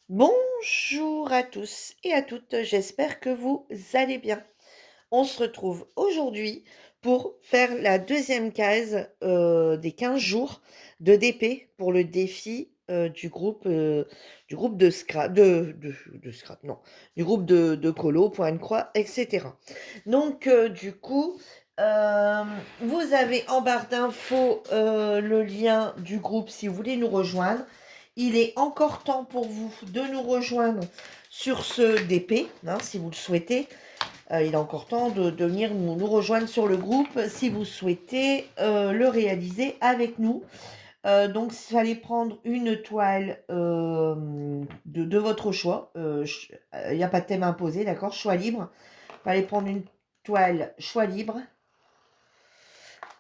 Bonjour à tous et à toutes, j'espère que vous allez bien. On se retrouve aujourd'hui pour faire la deuxième case des 15 jours de DP pour le défi du groupe de Scrap, de Scrap, non, du groupe de colo, point de croix, etc. Donc, vous avez en barre d'infos le lien du groupe si vous voulez nous rejoindre. Il est encore temps pour vous de nous rejoindre sur ce DP, hein, si vous le souhaitez. Il est encore temps de venir nous rejoindre sur le groupe si vous souhaitez le réaliser avec nous. Donc, il fallait prendre une toile de votre choix. Il n'y a pas de thème imposé, d'accord? Choix libre. Il fallait prendre une toile choix libre.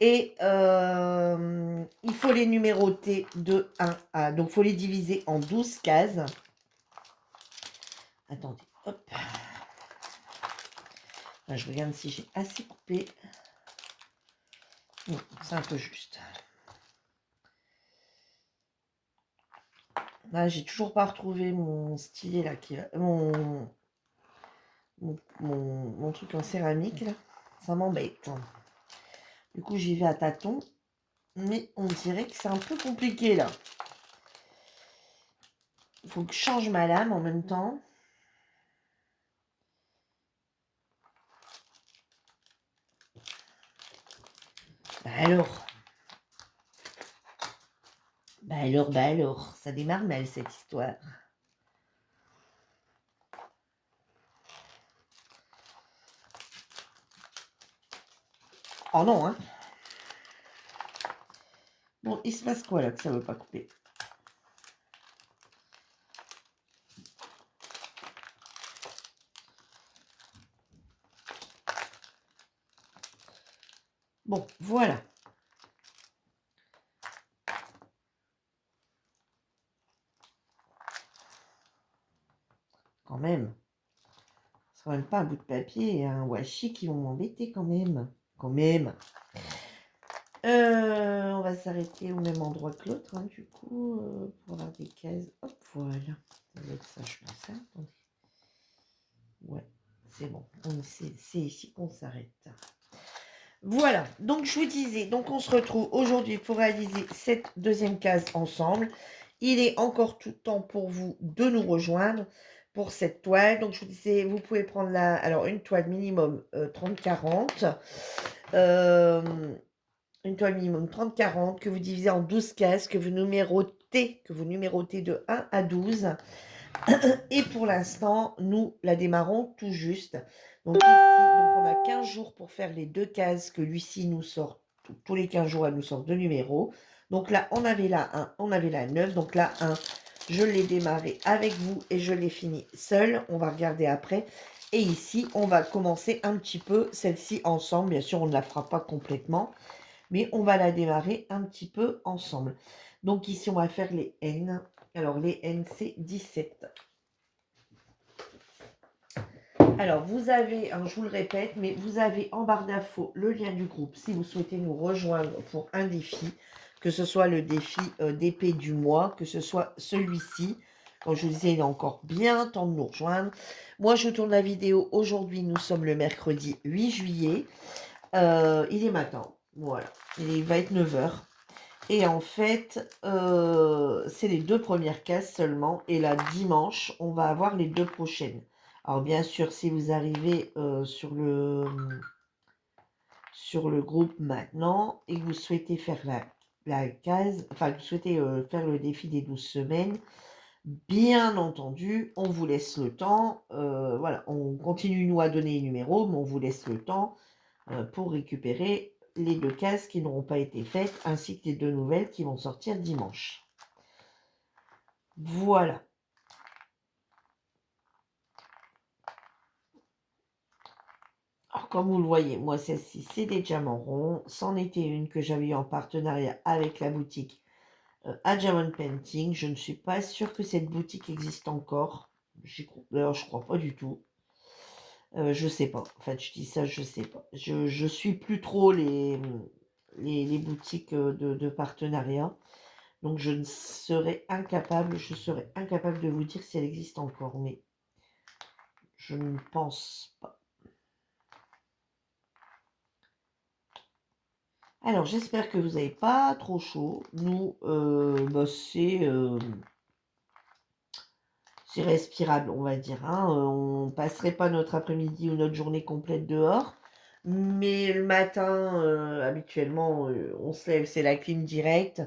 Et il faut les numéroter de 1 à... Donc, il faut les diviser en 12 cases. Attendez, hop. Là, je regarde si j'ai assez coupé. Non, c'est un peu juste. Là, j'ai toujours pas retrouvé mon stylet là, mon truc en céramique là. Ça m'embête. Du coup, j'y vais à tâtons. Mais on dirait que c'est un peu compliqué là. Il faut que je change ma lame en même temps. Bah alors. Bah alors. Ça démarre mal cette histoire. Oh non, hein. Bon, il se passe quoi là que ça veut pas couper? Bon, voilà. Quand même. Ce sera même pas un bout de papier et un washi qui vont m'embêter quand même. Quand même. On va s'arrêter au même endroit que l'autre, hein, du coup, pour avoir des cases. Hop, voilà. Ça va être ça, je pense. Hein. Attendez. Ouais, c'est bon. C'est ici qu'on s'arrête. Voilà, donc je vous disais, donc on se retrouve aujourd'hui pour réaliser cette deuxième case ensemble. Il est encore tout temps pour vous de nous rejoindre pour cette toile. Donc je vous disais, vous pouvez prendre alors une toile minimum 30-40. Une toile minimum 30-40 que vous divisez en 12 cases, que vous numérotez de 1 à 12. Et pour l'instant, nous la démarrons tout juste. Donc ici, on a 15 jours pour faire les deux cases que Lucie nous sort. Tous les 15 jours, elle nous sort deux numéros. Donc là, on avait la 1, on avait la 9. Donc la 1, je l'ai démarré avec vous et je l'ai fini seule. On va regarder après. Et ici, on va commencer un petit peu celle-ci ensemble. Bien sûr, on ne la fera pas complètement, mais on va la démarrer un petit peu ensemble. Donc ici, on va faire les N. Alors, les N, c'est 17. Alors, vous avez, je vous le répète, mais vous avez en barre d'infos le lien du groupe si vous souhaitez nous rejoindre pour un défi, que ce soit le défi d'épée du mois, que ce soit celui-ci. Comme je vous disais, il est encore bien temps de nous rejoindre. Moi, je tourne la vidéo aujourd'hui. Nous sommes le mercredi 8 juillet. Il est matin. Voilà. Il va être 9 h. Et en fait, c'est les deux premières cases seulement. Et là, dimanche, on va avoir les deux prochaines. Alors, bien sûr, si vous arrivez sur le groupe maintenant et que vous souhaitez faire la case, enfin, que vous souhaitez faire le défi des 12 semaines, bien entendu, on vous laisse le temps. Voilà, on continue, nous, à donner les numéros, mais on vous laisse le temps pour récupérer les deux cases qui n'auront pas été faites, ainsi que les deux nouvelles qui vont sortir dimanche. Voilà. Alors, comme vous le voyez, moi, celle-ci, c'est des diamants ronds. C'en était une que j'avais eu en partenariat avec la boutique à Diamond Painting. Je ne suis pas sûre que cette boutique existe encore. D'ailleurs, je crois pas du tout. Je sais pas. En fait, je dis ça, je sais pas. Je suis plus trop les boutiques de partenariat. Donc je serais incapable de vous dire si elle existe encore, mais je ne pense pas. Alors j'espère que vous n'avez pas trop chaud. Nous, c'est respirable, on va dire. Hein. On passerait pas notre après-midi ou notre journée complète dehors. Mais le matin, habituellement, on se lève, c'est la clim directe.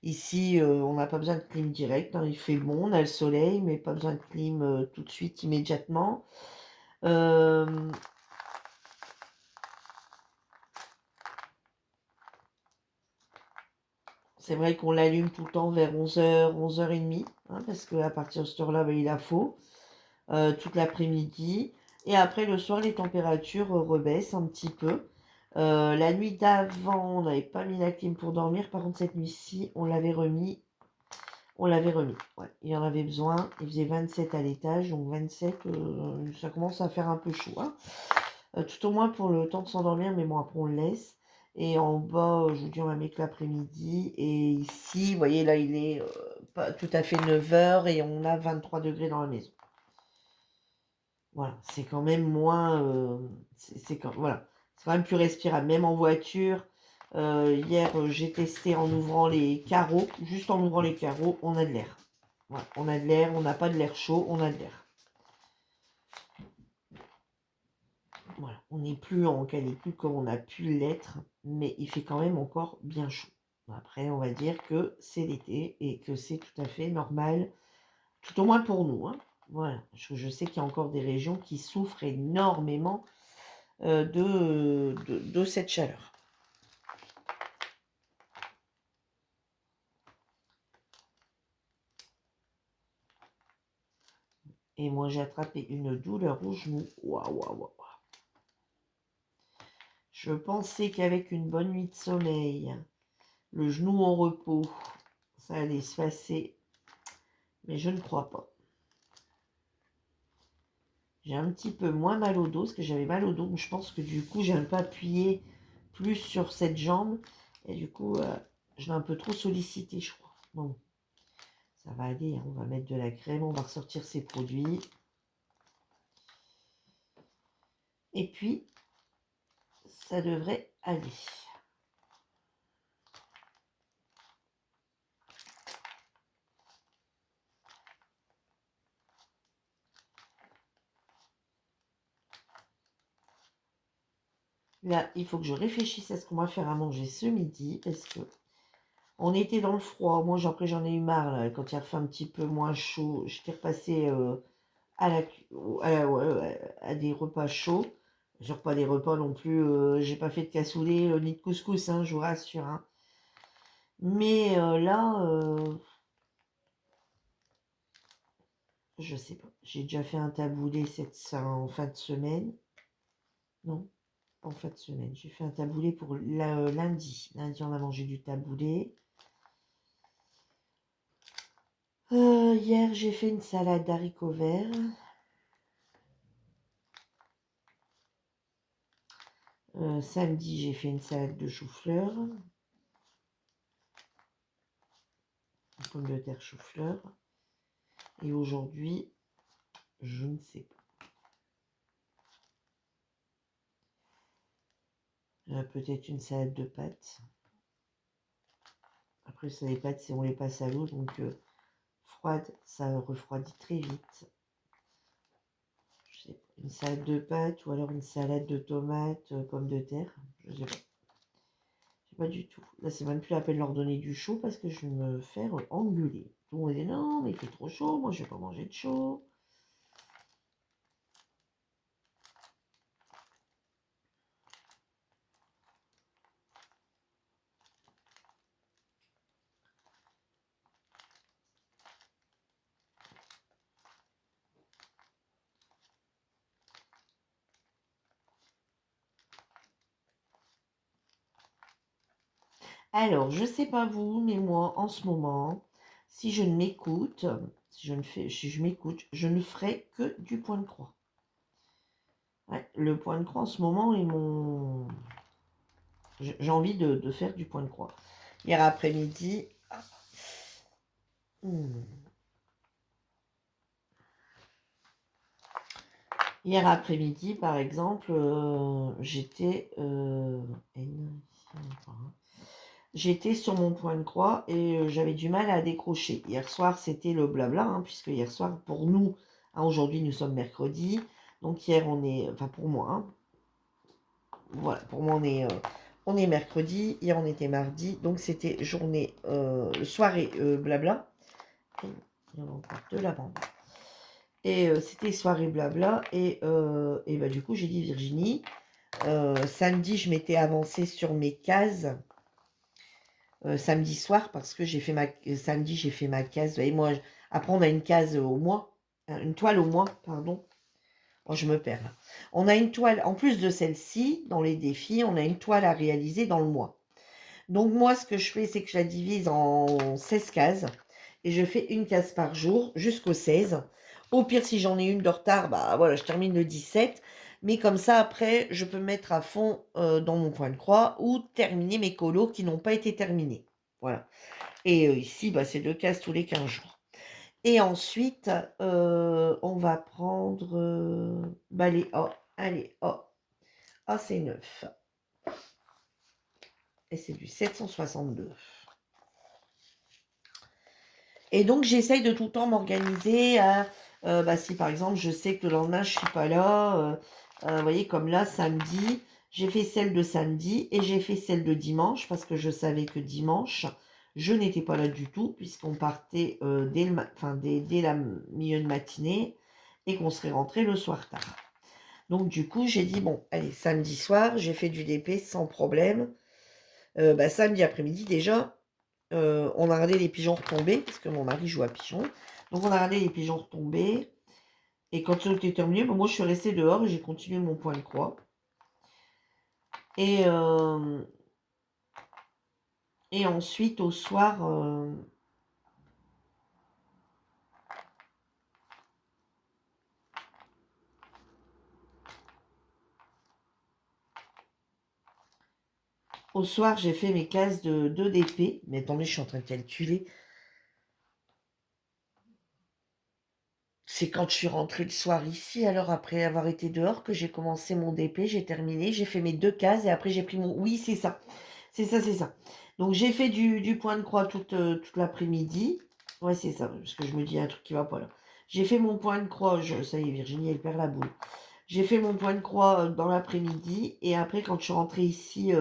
Ici, on n'a pas besoin de clim directe. Hein. Il fait bon, on a le soleil, mais pas besoin de clim tout de suite, immédiatement. C'est vrai qu'on l'allume tout le temps vers 11h, 11h30, hein, parce qu'à partir de cette heure-là, il a faux. Toute l'après-midi. Et après, le soir, les températures rebaissent un petit peu. La nuit d'avant, on n'avait pas mis la clim pour dormir. Par contre, cette nuit-ci, on l'avait remis. Ouais, il y en avait besoin. Il faisait 27 à l'étage, donc 27, ça commence à faire un peu chaud. Hein. Tout au moins pour le temps de s'endormir, mais bon, après, on le laisse. Et en bas, je vous dis, on va mettre l'après-midi. Et ici, vous voyez, là, il est pas tout à fait 9h et on a 23 degrés dans la maison. Voilà, c'est quand même moins, c'est quand même plus respirable. Même en voiture, hier, j'ai testé en ouvrant les carreaux. Juste en ouvrant les carreaux, on a de l'air. Voilà, on a de l'air, on n'a pas de l'air chaud, on a de l'air. Voilà, on n'est plus en canicule comme on a pu l'être, mais il fait quand même encore bien chaud. Après, on va dire que c'est l'été et que c'est tout à fait normal, tout au moins pour nous. Hein. Voilà, je sais qu'il y a encore des régions qui souffrent énormément de cette chaleur. Et moi, j'ai attrapé une douleur au genou. Waouh, waouh, waouh. Je pensais qu'avec une bonne nuit de sommeil, le genou en repos, ça allait se passer, mais je ne crois pas. J'ai un petit peu moins mal au dos, parce que j'avais mal au dos, donc je pense que du coup, j'ai un peu appuyé plus sur cette jambe, et du coup, je l'ai un peu trop sollicité, je crois. Bon, ça va aller, hein. On va mettre de la crème, on va ressortir ces produits. Et puis, ça devrait aller. Là, il faut que je réfléchisse à ce qu'on va faire à manger ce midi, parce que on était dans le froid. Moi, après, j'en ai eu marre, là, quand il a fait un petit peu moins chaud. J'étais repassée à des repas chauds. Genre pas des repas non plus. J'ai pas fait de cassoulet ni de couscous, hein, je vous rassure. Hein. Mais là, je sais pas. J'ai déjà fait un taboulé en fin de semaine. Non, pas en fin de semaine. J'ai fait un taboulé pour lundi. Lundi, on a mangé du taboulé. Hier, j'ai fait une salade d'haricots verts. Samedi, j'ai fait une salade de chou-fleur. Pommes de terre chou-fleur. Et aujourd'hui, je ne sais pas. Peut-être une salade de pâtes. Après, ça, les pâtes, on les passe à l'eau, donc froide, ça refroidit très vite. Je sais pas, une salade de pâtes ou alors une salade de tomates, pommes de terre. Je sais pas. Je sais pas du tout. Là, c'est même plus la peine de leur donner du chaud parce que je vais me faire engueuler. Tout le monde dit non, mais il fait trop chaud, moi je vais pas manger de chaud. Alors, je sais pas vous, mais moi, en ce moment, si je m'écoute, si je m'écoute, je ne ferai que du point de croix. Ouais, le point de croix en ce moment est mon. J'ai envie de faire du point de croix. Hier après-midi, Hmm. Hier après-midi, par exemple, j'étais sur mon point de croix et j'avais du mal à décrocher. Hier soir, c'était le blabla, hein, puisque hier soir, pour nous, hein, aujourd'hui nous sommes mercredi, donc hier on est, enfin pour moi, hein, voilà, pour moi on est mercredi, hier on était mardi, donc c'était journée, soirée blabla. Il y en a encore deux là-bas. Et c'était soirée blabla. Et bah, du coup, j'ai dit Virginie, samedi, je m'étais avancée sur mes cases. Samedi soir, parce que samedi, j'ai fait ma case. Et moi, après, on a une case au mois. Une toile au mois, pardon. Oh, je me perds là. On a une toile, en plus de celle-ci, dans les défis, on a une toile à réaliser dans le mois. Donc, moi, ce que je fais, c'est que je la divise en 16 cases. Et je fais une case par jour jusqu'au 16. Au pire, si j'en ai une de retard, bah voilà, je termine le 17. Mais comme ça, après, je peux me mettre à fond dans mon point de croix ou terminer mes colos qui n'ont pas été terminés. Voilà. Et ici, bah, c'est 2 cases tous les 15 jours. Et ensuite, on va prendre les oh, allez, oh, ah, c'est 9. Et c'est du 762. Et donc, j'essaye de tout le temps m'organiser à, si par exemple, je sais que le lendemain, je suis pas là, vous voyez, comme là, samedi, j'ai fait celle de samedi et j'ai fait celle de dimanche parce que je savais que dimanche, je n'étais pas là du tout puisqu'on partait dès la milieu de matinée et qu'on serait rentré le soir tard. Donc, du coup, j'ai dit, bon, allez, samedi soir, j'ai fait du DP sans problème. Samedi après-midi, déjà, on a regardé les pigeons retomber, parce que mon mari joue à pigeons. Donc on a regardé les pigeons retomber. Et quand c'était terminé, moi je suis restée dehors et j'ai continué mon point de croix. Et, euh, et ensuite au soir j'ai fait mes cases de 2 DP. Mais attendez, je suis en train de calculer. C'est quand je suis rentrée le soir ici, alors après avoir été dehors, que j'ai commencé mon DP, j'ai terminé, j'ai fait mes 2 cases et après j'ai pris mon... Oui, c'est ça. C'est ça, c'est ça. Donc j'ai fait du point de croix toute l'après-midi. Ouais, c'est ça, parce que je me dis un truc qui va pas là. J'ai fait mon point de croix, ça y est, Virginie, elle perd la boule. J'ai fait mon point de croix dans l'après-midi et après quand je suis rentrée ici,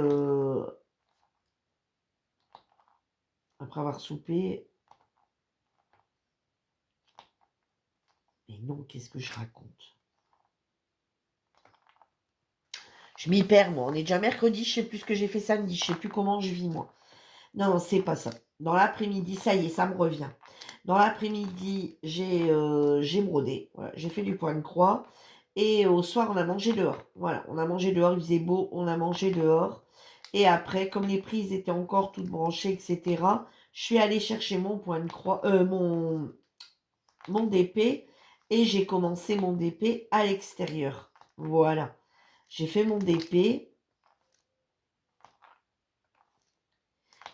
après avoir soupé... Mais non, qu'est-ce que je raconte? Je m'y perds, moi. On est déjà mercredi, je sais plus ce que j'ai fait samedi, je sais plus comment je vis, moi. Non, non, c'est pas ça. Dans l'après-midi, ça y est, ça me revient. Dans l'après-midi, j'ai brodé. Voilà, j'ai fait du point de croix. Et au soir, on a mangé dehors. Voilà, on a mangé dehors, il faisait beau, on a mangé dehors. Et après, comme les prises étaient encore toutes branchées, etc., je suis allée chercher mon point de croix, mon DP, et j'ai commencé mon DP à l'extérieur. Voilà. J'ai fait mon DP.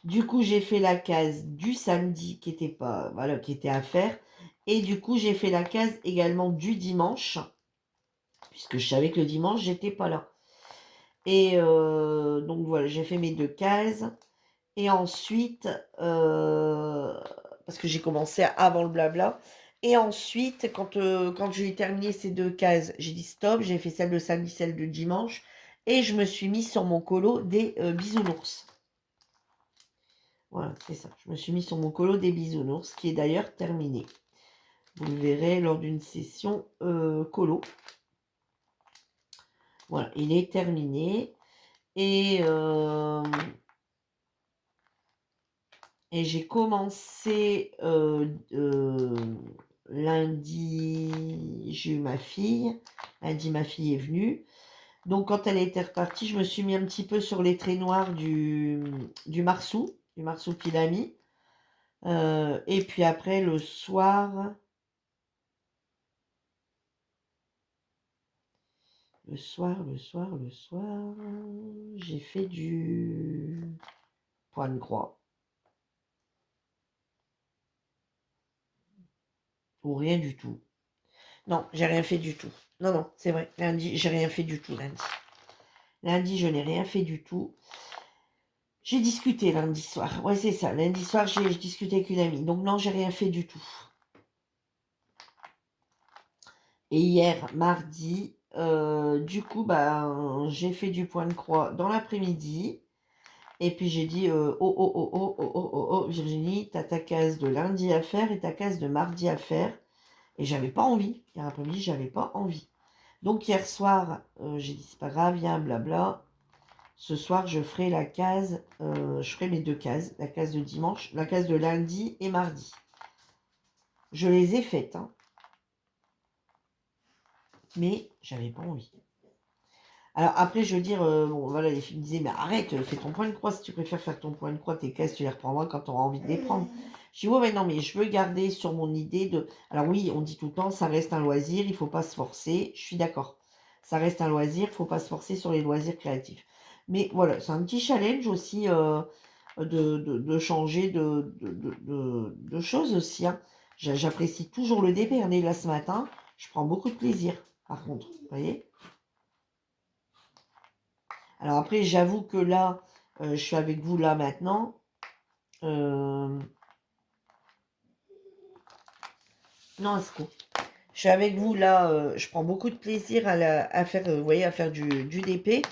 Du coup, j'ai fait la case du samedi qui était pas, voilà, qui était à faire. Et du coup, j'ai fait la case également du dimanche, puisque je savais que le dimanche, j'étais pas là. Et donc voilà, j'ai fait mes 2 cases. Et ensuite, parce que j'ai commencé avant le blabla. Et ensuite, quand j'ai terminé ces 2 cases, j'ai dit stop, j'ai fait celle de samedi, celle de dimanche. Et je me suis mis sur mon colo des bisounours. Voilà, c'est ça. Je me suis mis sur mon colo des bisounours, qui est d'ailleurs terminé. Vous le verrez lors d'une session colo. Voilà, il est terminé. Et, et j'ai commencé lundi, j'ai eu ma fille. Lundi, ma fille est venue. Donc, quand elle était repartie, je me suis mis un petit peu sur les traits noirs du marsupilami. Et puis après, le soir, j'ai fait du point de croix. ou rien du tout. Non, j'ai rien fait du tout. Non, non, c'est vrai. Lundi, j'ai rien fait du tout lundi. Lundi, je n'ai rien fait du tout. J'ai discuté lundi soir. Ouais, c'est ça. Lundi soir, j'ai discuté avec une amie. Donc non, j'ai rien fait du tout. Et hier, mardi, du coup, bah, j'ai fait du point de croix dans l'après-midi. Et puis j'ai dit, oh, oh, oh, oh, oh, oh, oh, oh, Virginie, t'as ta case de lundi à faire et ta case de mardi à faire. Et j'avais pas envie. Hier après-midi, j'avais pas envie. Donc hier soir, j'ai dit, c'est pas grave, viens, blabla. Ce soir, je ferai la case, je ferai mes 2 cases, la case de dimanche, la case de lundi et mardi. Je les ai faites, hein, mais j'avais pas envie. Alors après, je veux dire, bon voilà, les filles me disaient, mais arrête, fais ton point de croix, si tu préfères faire ton point de croix, tes cases, tu les reprendras quand tu auras envie de les prendre. Je dis, ouais, mais non, mais je veux garder sur mon idée de... Alors oui, on dit tout le temps, ça reste un loisir, il faut pas se forcer, je suis d'accord. Ça reste un loisir, il faut pas se forcer sur les loisirs créatifs. Mais voilà, c'est un petit challenge aussi de changer de choses aussi, hein. J'apprécie toujours le déberner là ce matin, je prends beaucoup de plaisir, par contre, vous voyez. Alors après, j'avoue que là, je suis avec vous là maintenant. Non, c'est cool. Je suis avec vous là, je prends beaucoup de plaisir à faire, vous voyez, à faire du DP.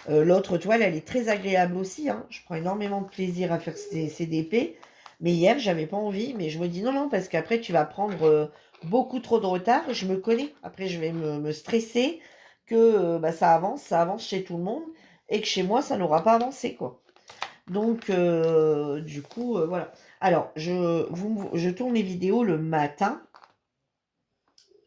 L'autre toile, elle est très agréable aussi, hein. Je prends énormément de plaisir à faire ces DP. Mais hier, j'avais pas envie, mais je me dis non, non, parce qu'après, tu vas prendre beaucoup trop de retard. Je me connais. Après, je vais me stresser que bah, ça avance chez tout le monde et que chez moi, ça n'aura pas avancé, quoi. Donc, du coup, voilà. Alors, je tourne les vidéos le matin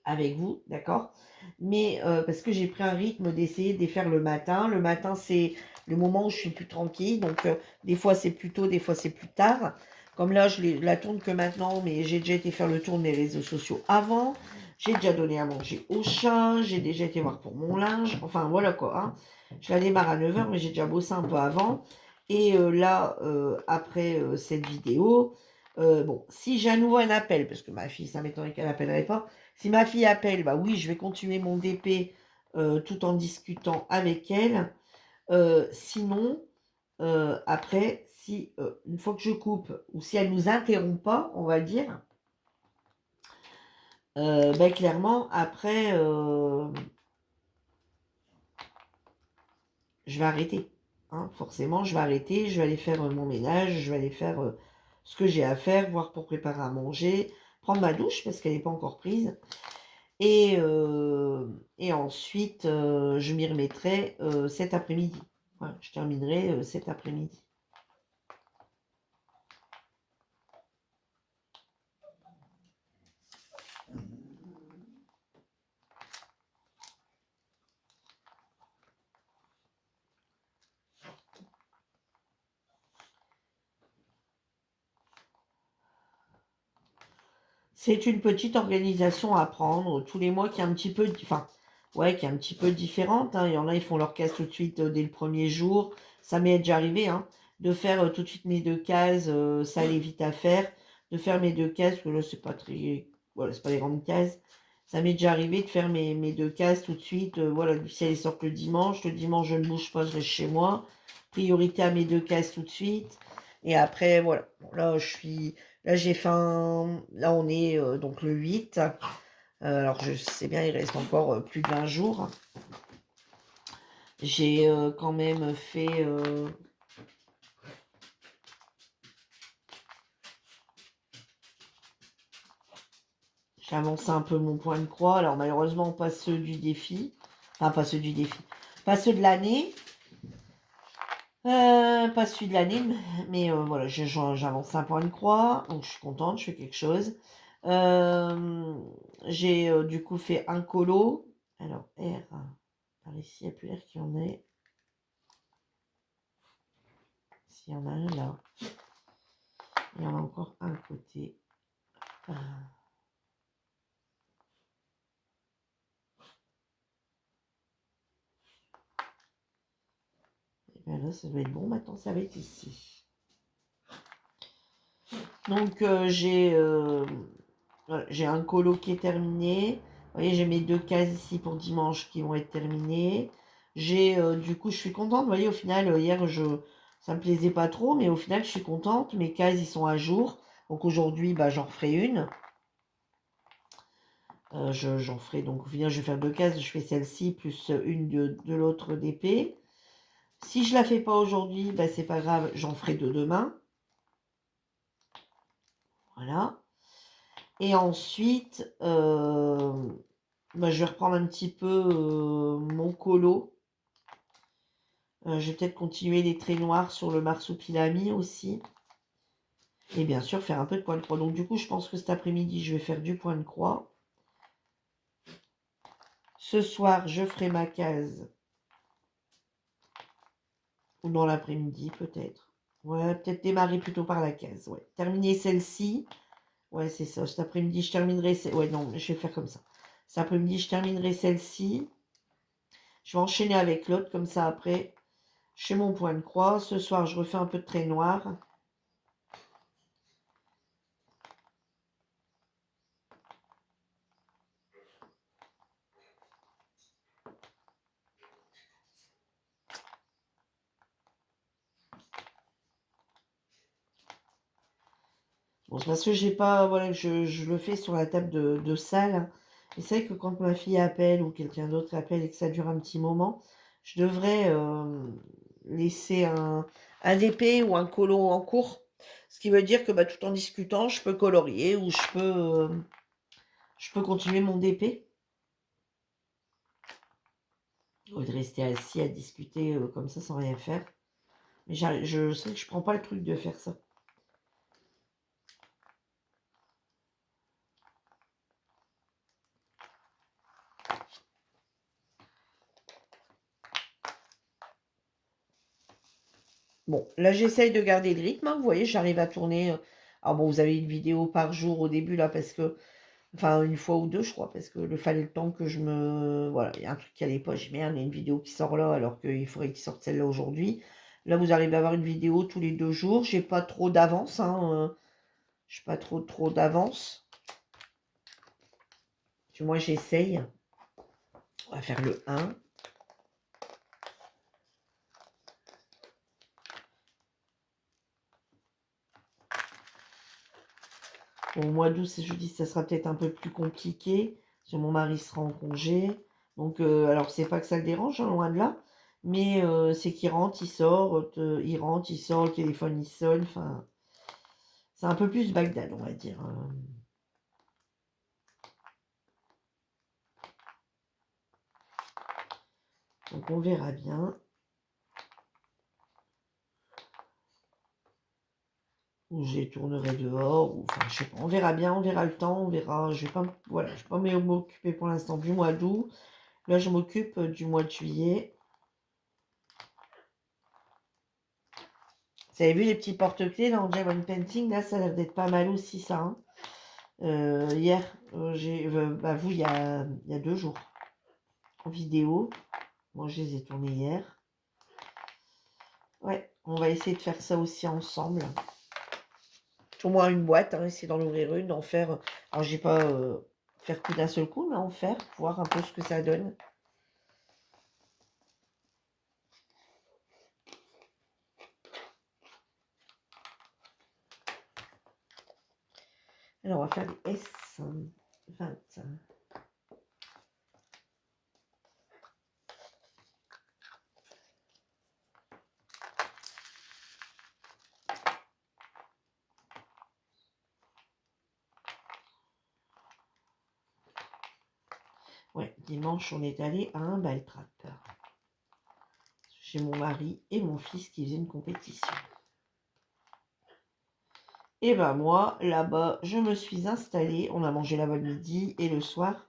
avec vous, d'accord? Mais parce que j'ai pris un rythme d'essayer de les faire le matin. Le matin, c'est le moment où je suis plus tranquille. Donc, des fois, c'est plus tôt, des fois, c'est plus tard. Comme là, la tourne que maintenant, mais j'ai déjà été faire le tour des réseaux sociaux avant. J'ai déjà donné à manger au chat. J'ai déjà été voir pour mon linge. Enfin, voilà quoi, hein. Je la démarre à 9 h, mais j'ai déjà bossé un peu avant. Et là, après cette vidéo, bon, si j'ai à nouveau un appel, parce que ma fille, ça m'étonnerait qu'elle n'appellerait pas. Si ma fille appelle, bah oui, je vais continuer mon DP tout en discutant avec elle. Sinon, après, si une fois que je coupe, ou si elle nous interrompt pas, on va dire, ben clairement, après, je vais arrêter. Hein. Forcément, je vais arrêter, je vais aller faire mon ménage, je vais aller faire ce que j'ai à faire, voir pour préparer à manger, prendre ma douche, parce qu'elle n'est pas encore prise. Et ensuite, je m'y remettrai cet après-midi. Voilà, je terminerai cet après-midi. C'est une petite organisation à prendre tous les mois qui est un petit peu, enfin, ouais, qui est un petit peu différente. Hein. Il y en a, ils font leur case tout de suite dès le premier jour. Ça m'est déjà arrivé, hein, de faire tout de suite mes 2 cases. Ça allait vite à faire. De faire mes 2 cases, parce que là, c'est pas très, voilà, c'est pas des grandes cases. Ça m'est déjà arrivé de faire mes 2 cases tout de suite. Voilà, si elles sortent le dimanche. Le dimanche, je ne bouge pas, je reste chez moi. Priorité à mes 2 cases tout de suite. Et après, voilà. Bon, là, là, j'ai faim. Là, on est donc le 8. Alors, je sais bien, il reste encore plus d'1 jour. J'ai quand même fait... j'ai avancé un peu mon point de croix. Alors, malheureusement, pas ceux du défi. Enfin, pas ceux du défi. Pas ceux de l'année. Pas celui de l'année. Mais voilà, j'avance un point de croix. Donc, je suis contente, je fais quelque chose. J'ai du coup fait un colo. Alors, R. Par ici, il n'y a plus R qui en est. S'il y en a un là. Il y en a encore un côté. Et bien là, ça doit être bon. Maintenant, ça va être ici. Donc, j'ai Voilà, j'ai un colo qui est terminé. Vous voyez, j'ai mes 2 cases ici pour dimanche qui vont être terminées. J'ai, du coup, je suis contente. Vous voyez, au final, hier, ça me plaisait pas trop, mais au final, je suis contente. Mes cases, ils sont à jour. Donc aujourd'hui, bah, j'en ferai une. J'en ferai donc au final, je vais faire 2 cases. Je fais celle-ci plus une de l'autre DP. Si je la fais pas aujourd'hui, bah, c'est pas grave, j'en ferai 2 demain. Voilà. Et ensuite, bah, je vais reprendre un petit peu mon colo. Je vais peut-être continuer les traits noirs sur le marsupilami aussi. Et bien sûr, faire un peu de point de croix. Donc du coup, je pense que cet après-midi, je vais faire du point de croix. Ce soir, je ferai ma case. Ou dans l'après-midi, peut-être. Ouais, peut-être démarrer plutôt par la case. Ouais. Terminer celle-ci. Ouais, c'est ça. Cet après-midi, je terminerai... Ouais, non, je vais faire comme ça. Cet après-midi, je terminerai celle-ci. Je vais enchaîner avec l'autre, comme ça, après, je fais mon point de croix. Ce soir, je refais un peu de trait noir. Bon, c'est parce que j'ai pas... Voilà, je le fais sur la table de salle. Et c'est vrai que quand ma fille appelle ou quelqu'un d'autre appelle et que ça dure un petit moment, je devrais laisser un épée ou un colo en cours. Ce qui veut dire que bah, tout en discutant, je peux colorier ou je peux continuer mon DP. Au lieu de rester assis à discuter comme ça sans rien faire. Mais je sais que je prends pas le truc de faire ça. Bon, là j'essaye de garder le rythme, hein. Vous voyez, j'arrive à tourner. Alors bon, vous avez une vidéo par jour au début là parce que, enfin une fois ou deux je crois, parce que le fallait le temps que je me, voilà, il y a un truc qui allait pas. J'ai merde, il y a une vidéo qui sort là alors qu'il faudrait qu'il sorte celle-là aujourd'hui. Là vous arrivez à avoir une vidéo tous les 2 jours. J'ai pas trop d'avance, hein. J'ai pas trop d'avance. Du moins j'essaye. On va faire le 1. Au mois d'août, je dis, ça sera peut-être un peu plus compliqué, parce que mon mari sera en congé. Donc, alors, c'est pas que ça le dérange, hein, loin de là, mais c'est qu'il rentre, il sort, il rentre, il sort, le téléphone, il sonne, enfin, c'est un peu plus Bagdad, on va dire. Donc, on verra bien. Ou je les tournerai dehors, ou enfin, je sais pas, on verra bien, on verra le temps, on verra. Je vais pas, voilà, je vais pas m'occuper pour l'instant du mois d'août. Là, je m'occupe du mois de juillet. Vous avez vu les petits porte-clés là en Diamond Painting, là ça a l'air d'être pas mal aussi ça, hein. Hier, j'ai bah, vous il y a 2 jours en vidéo. Moi je les ai tournés hier. Ouais, on va essayer de faire ça aussi ensemble. Au moins une boîte, hein, essayer d'en ouvrir une, d'en faire. Alors j'ai pas faire tout d'un seul coup, mais en faire, voir un peu ce que ça donne. Alors on va faire des S20. Ouais, dimanche, on est allé à un bal trap. Chez mon mari et mon fils qui faisaient une compétition. Et ben moi, là-bas, je me suis installée. On a mangé là-bas le midi et le soir.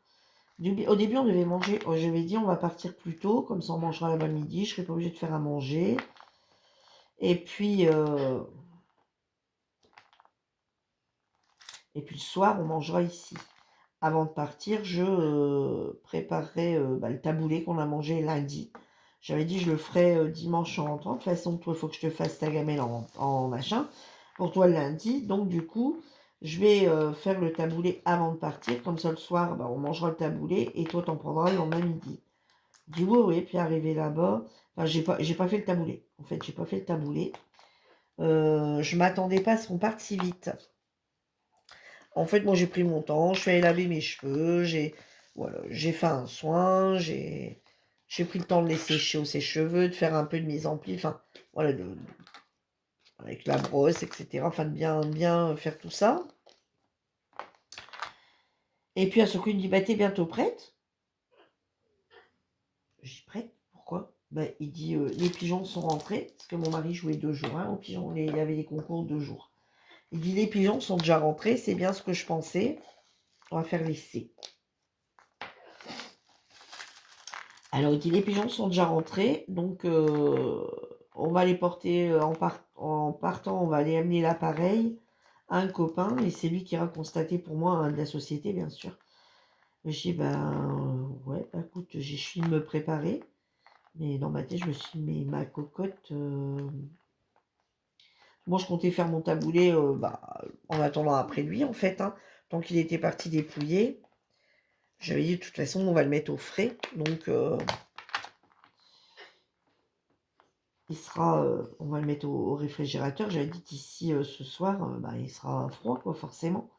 Au début, on devait manger. Je vais dit, on va partir plus tôt, comme ça on mangera là-bas le midi. Je serai pas obligée de faire à manger. Et puis le soir, on mangera ici. Avant de partir, je préparerai bah, le taboulé qu'on a mangé lundi. J'avais dit, je le ferai dimanche en rentrant. De toute façon, toi, il faut que je te fasse ta gamelle en machin. Pour toi, le lundi. Donc, du coup, Je vais faire le taboulé avant de partir, comme ça le soir, bah, on mangera le taboulé et toi t'en prendras le lendemain midi. Je dis oui, oui, puis arrivé là-bas, enfin j'ai pas fait le taboulé. En fait, j'ai pas fait le taboulé. Je m'attendais pas à ce qu'on parte si vite. En fait, moi j'ai pris mon temps, je suis allée laver mes cheveux, voilà, j'ai fait un soin, j'ai pris le temps de les sécher au sèche-cheveux, de faire un peu de mise en pli, enfin voilà, avec la brosse, etc. Enfin de bien faire tout ça. Et puis à ce coup, il me dit bah t'es bientôt prête? Je dis prête? Pourquoi? Bah, il dit les pigeons sont rentrés, parce que mon mari jouait 2 jours, hein, aux pigeons, il y avait les concours 2 jours. Il dit les pigeons sont déjà rentrés, c'est bien ce que je pensais. On va faire l'essai. Alors, il dit les pigeons sont déjà rentrés, donc on va les porter en partant, on va aller amener l'appareil à un copain, et c'est lui qui ira constater pour moi, hein, de la société, bien sûr. Je dis, ben ouais, bah, écoute, j'ai fini de me préparer, mais dans ma tête, je me suis dit, mais ma cocotte, moi je comptais faire mon taboulé en attendant après lui, en fait, hein, tant qu'il était parti dépouiller. J'avais dit, de toute façon, on va le mettre au frais, donc on va le mettre au réfrigérateur. J'avais dit d'ici ce soir, bah, il sera froid, quoi, forcément.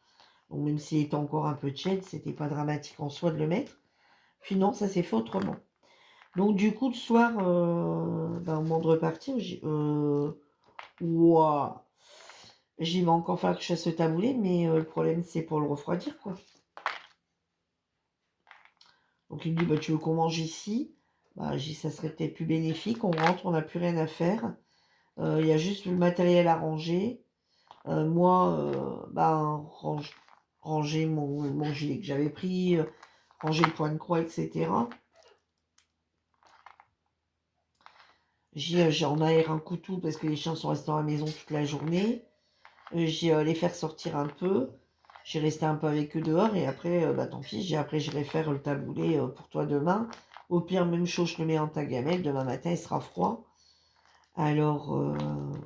Donc même s'il était encore un peu tiède, c'était pas dramatique en soi de le mettre. Puis non, ça s'est fait autrement. Donc du coup, le soir, au moment de repartir, ouah, j'y vais encore falloir que je fasse le taboulé, mais le problème c'est pour le refroidir, quoi. Donc il me dit, bah, tu veux qu'on mange ici? Bah, j'ai dit, ça serait peut-être plus bénéfique. On rentre, on n'a plus rien à faire. Il y a juste le matériel à ranger. Moi, ranger mon gilet que j'avais pris, ranger le point de croix, etc. J'en aère un coup tout parce que les chiens sont restés à la maison toute la journée. J'ai les faire sortir un peu. J'ai resté un peu avec eux dehors et après, tant pis, après j'irai faire le taboulé pour toi demain. Au pire, même chose, je le mets en ta gamelle. Demain matin, il sera froid. Alors,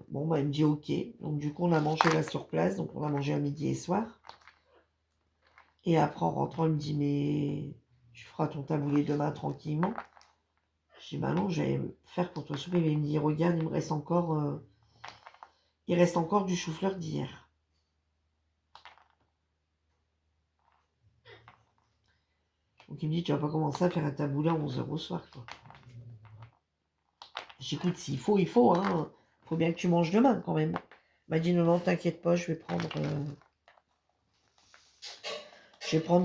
bon, bah, il me dit ok. Donc, du coup, on a mangé là sur place. Donc, on a mangé à midi et soir. Et après, en rentrant, il me dit, mais tu feras ton taboulé demain tranquillement. Je dis, bah non, j'allais faire pour toi souper. Mais il me dit, regarde, il reste encore du chou-fleur d'hier. Donc il me dit, tu vas pas commencer à faire un taboulé à 11h au soir, quoi. J'écoute, s'il faut, il faut, hein. Faut bien que tu manges demain, quand même. Il m'a dit, non, non, t'inquiète pas, il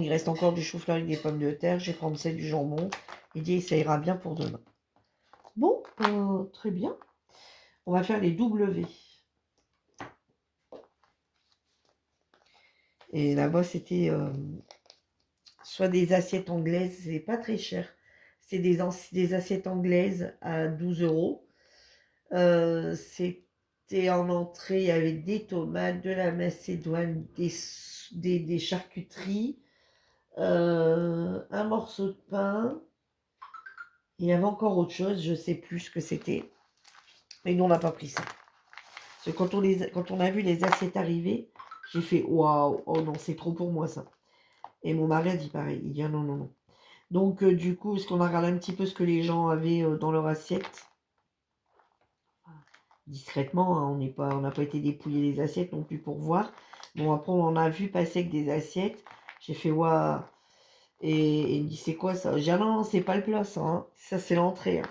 reste encore du chou-fleur avec des pommes de terre, je vais prendre celle du jambon. Il dit, ça ira bien pour demain. Bon, très bien. On va faire les W. Et là-bas, c'était soit des assiettes anglaises, c'est pas très cher. C'est des assiettes anglaises à 12 €. C'était en entrée, il y avait des tomates, de la macédoine, des charcuteries, un morceau de pain. Il y avait encore autre chose, je sais plus ce que c'était. Mais nous, on n'a pas pris ça. Parce que quand on a vu les assiettes arriver, j'ai fait waouh, oh non, c'est trop pour moi ça. Et mon mari a dit pareil, il dit ah non, non, non. Donc, du coup, est-ce qu'on a regardé un petit peu ce que les gens avaient dans leur assiette? Discrètement, hein, on n'a pas été dépouiller les assiettes non plus pour voir. Bon, après, on en a vu passer avec des assiettes. J'ai fait, waouh. Et il me dit, c'est quoi ça? J'ai dit, ah non, c'est pas le plat, ça, hein. Ça, c'est l'entrée, hein.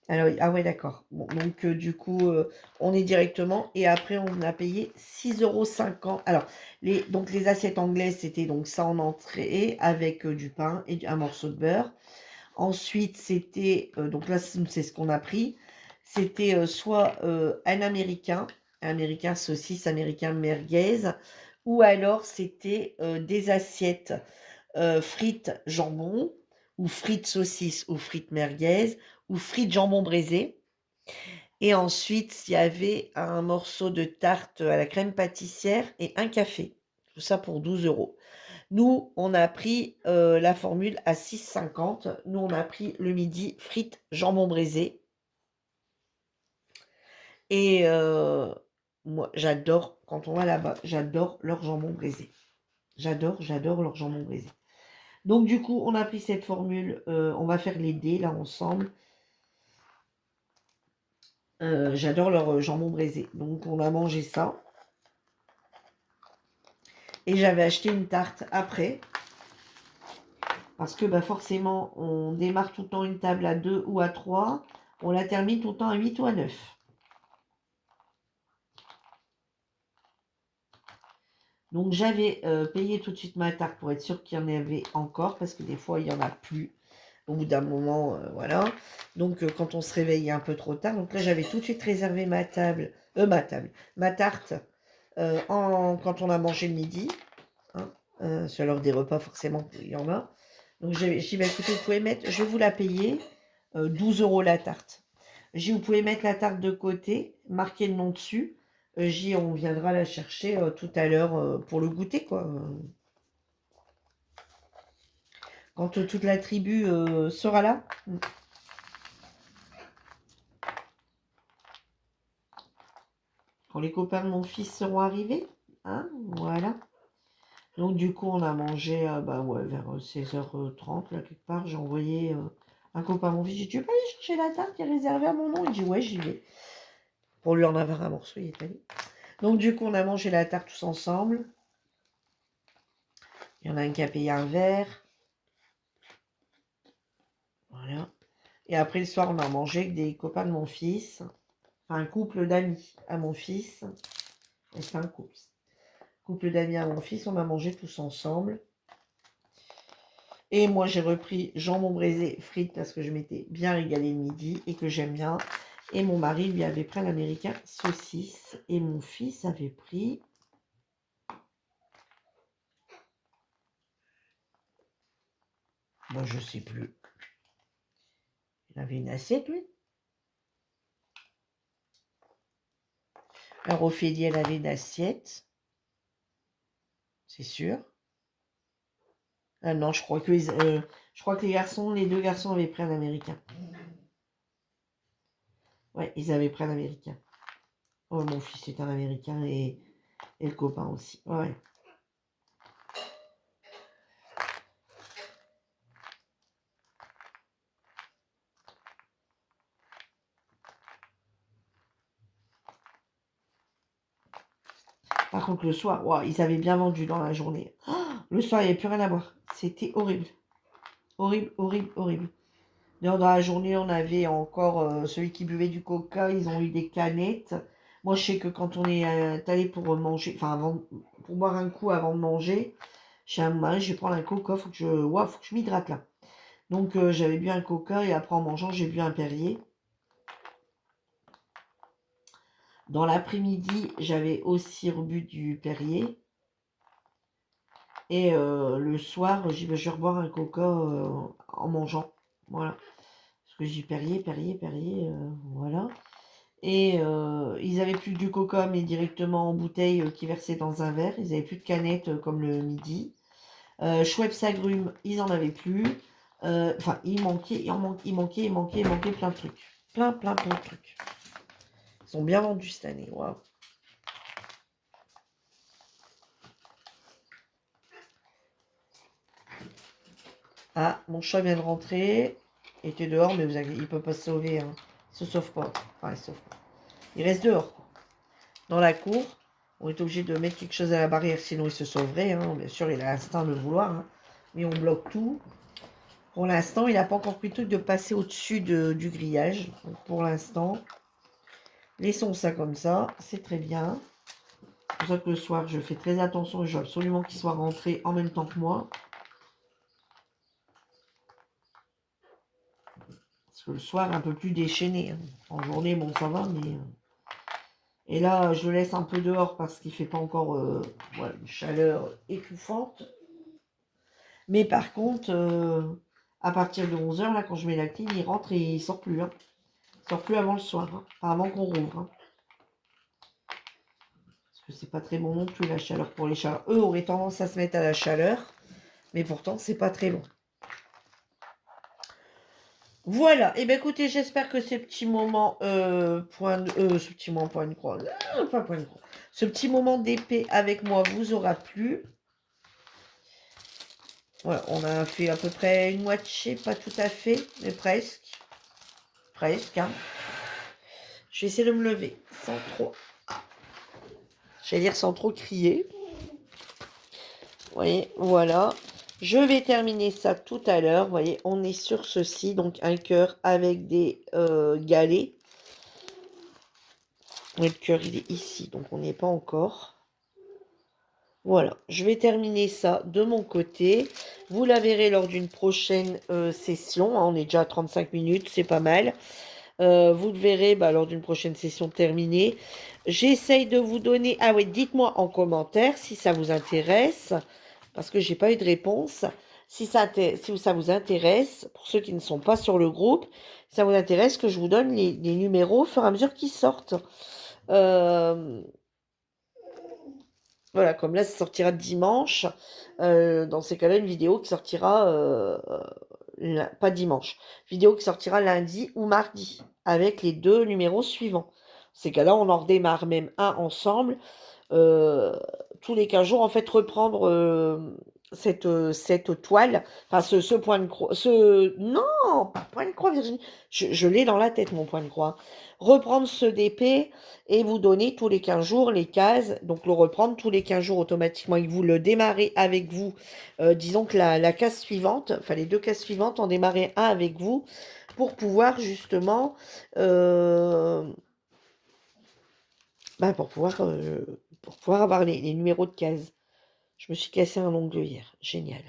Alors, ah ouais, d'accord. Bon, donc, du coup, on est directement. Et après, on a payé 6,50 €. Alors, donc, les assiettes anglaises, c'était donc ça en entrée avec du pain et un morceau de beurre. Ensuite, c'était, donc là, c'est ce qu'on a pris. C'était soit un américain saucisse, américain merguez, ou alors c'était des assiettes frites jambon, ou frites saucisse, ou frites merguez, ou frites jambon braisé. Et ensuite, il y avait un morceau de tarte à la crème pâtissière et un café. Tout ça pour 12 €. Nous, on a pris la formule à 6,50 €. Nous, on a pris le midi frites jambon braisé. Et moi, j'adore, quand on va là-bas, j'adore leur jambon braisé. J'adore leur jambon braisé. Donc du coup, on a pris cette formule, on va faire les dés là ensemble. J'adore leur jambon braisé. Donc on a mangé ça. Et j'avais acheté une tarte après. Parce que bah, forcément, on démarre tout le temps une table à 2 ou à 3. On la termine tout le temps à 8 ou à 9. Donc j'avais payé tout de suite ma tarte pour être sûr qu'il y en avait encore. Parce que des fois, il n'y en a plus. Au bout d'un moment, voilà. Donc quand on se réveille un peu trop tard. Donc là, j'avais tout de suite réservé ma table. Ma tarte quand on a mangé le midi. Hein, sur l'heure des repas, forcément, il y en a. Donc j'ai dit, bah, écoutez, vous pouvez mettre, je vais vous la payer, 12 € la tarte. J'ai dit, vous pouvez mettre la tarte de côté, marquer le nom dessus. J'ai dit, on viendra la chercher tout à l'heure pour le goûter, quoi. Quand toute la tribu sera là. Quand les copains de mon fils seront arrivés. Hein, voilà. Donc du coup, on a mangé bah ouais, vers 16h30, là, quelque part. J'ai envoyé un copain à mon fils. J'ai dit, tu veux pas aller chercher la tarte qui est réservée à mon nom? Il dit, ouais, j'y vais. Pour lui en avoir un morceau, il est allé. Donc du coup, on a mangé la tarte tous ensemble. Il y en a un qui a payé un verre. Voilà. Et après, le soir, on a mangé avec des copains de mon fils. Enfin, un couple d'amis à mon fils. Et c'est un couple. Couple d'amis à mon fils, on a mangé tous ensemble. Et moi, j'ai repris jambon braisé, frites, parce que je m'étais bien régalée le midi et que j'aime bien. Et mon mari, lui, avait pris l'américain saucisse. Et mon fils avait pris... Moi, je sais plus. Il avait une assiette, lui. Alors, Ophélie, elle avait une assiette. C'est sûr. Ah non, je crois que les deux garçons avaient pris un américain. Ouais, ils avaient pris un américain. Oh, mon fils est un américain et le copain aussi. Ouais. Par contre, le soir, wow, ils avaient bien vendu dans la journée. Oh, le soir, il n'y avait plus rien à boire. C'était horrible. Horrible, horrible, horrible. Dans la journée, on avait encore celui qui buvait du coca, ils ont eu des canettes. Moi, je sais que quand on est allé pour manger, enfin, pour boire un coup avant de manger, j'ai un moment, je vais prendre un coca, faut que je m'hydrate là. Donc, j'avais bu un coca et après, en mangeant, j'ai bu un Perrier. Dans l'après-midi, j'avais aussi rebu du Perrier. Et le soir, j'ai dit, bah, je vais reboire un coca en mangeant. Voilà. Parce que j'ai Perrier, voilà. Et ils avaient plus du coca, mais directement en bouteille qui versait dans un verre. Ils avaient plus de canettes comme le midi. Schweppes agrumes, ils en avaient plus. Enfin, il manquait plein de trucs. Plein de trucs. Ils sont bien vendus cette année, waouh. Ah, mon chat vient de rentrer. Il était dehors, mais il ne peut pas se sauver. Hein. Il se sauve pas. Enfin, il se sauve pas. Il reste dehors. Dans la cour. On est obligé de mettre quelque chose à la barrière, sinon il se sauverait. Hein. Bien sûr, il a l'instinct de vouloir. Hein. Mais on bloque tout. Pour l'instant, il n'a pas encore pris le truc de passer au-dessus du grillage. Donc, pour l'instant, laissons ça comme ça. C'est très bien. C'est pour ça que le soir, je fais très attention et je veux absolument qu'il soit rentré en même temps que moi. Parce que le soir, un peu plus déchaîné. Hein. En journée, bon, ça va, mais... Et là, je le laisse un peu dehors parce qu'il ne fait pas encore voilà, une chaleur étouffante. Mais par contre, à partir de 11h, là, quand je mets la clim, il rentre et il sort plus. Hein. Il sort plus avant le soir, hein. Enfin, avant qu'on rouvre. Hein. Parce que c'est pas très bon non plus la chaleur pour les chats. Eux auraient tendance à se mettre à la chaleur, mais pourtant, c'est pas très bon. Voilà, et bien écoutez, j'espère que ces petits moments, ce petit moment point de croix, pas point de croix, ce petit moment d'épée avec moi vous aura plu. Voilà, on a fait à peu près une moitié, pas tout à fait, mais presque. Presque, hein. Je vais essayer de me lever sans trop, j'allais dire sans trop crier. Vous voyez, voilà. Je vais terminer ça tout à l'heure. Vous voyez, on est sur ceci, donc un cœur avec des galets. Et le cœur, il est ici, donc on n'y est pas encore. Voilà, je vais terminer ça de mon côté. Vous la verrez lors d'une prochaine session, hein. On est déjà à 35 minutes, c'est pas mal. Vous le verrez lors d'une prochaine session terminée. J'essaye de vous donner... Ah oui, dites-moi en commentaire si ça vous intéresse, parce que j'ai pas eu de réponse. Si ça vous intéresse, pour ceux qui ne sont pas sur le groupe, ça vous intéresse que je vous donne les numéros au fur et à mesure qu'ils sortent. Euh, Voilà, comme là, ça sortira dimanche. Dans ces cas-là, une vidéo qui sortira, pas dimanche, vidéo qui sortira lundi ou mardi, avec les deux numéros suivants. Ces cas-là, on en redémarre même un ensemble. euh, Tous les 15 jours, en fait, reprendre cette toile, enfin ce point de croix, non, pas point de croix, Virginie, je l'ai dans la tête, mon point de croix. Reprendre ce d'épée et vous donner tous les 15 jours les cases, donc le reprendre tous les 15 jours automatiquement et vous le démarrez avec vous. Disons que la case suivante, enfin les deux cases suivantes, en démarrer un avec vous pour pouvoir justement... euh, pour pouvoir avoir les numéros de cases. Je me suis cassé un ongle hier. Génial.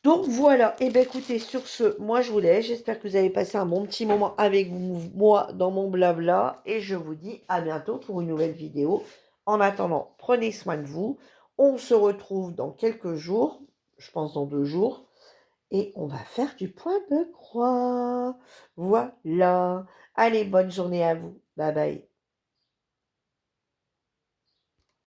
Donc voilà. Et bien écoutez, sur ce, moi je vous laisse. J'espère que vous avez passé un bon petit moment avec moi dans mon blabla. Et je vous dis à bientôt pour une nouvelle vidéo. En attendant, prenez soin de vous. On se retrouve dans quelques jours. Je pense dans 2 jours. Et on va faire du point de croix. Voilà. Allez, bonne journée à vous. Bye bye.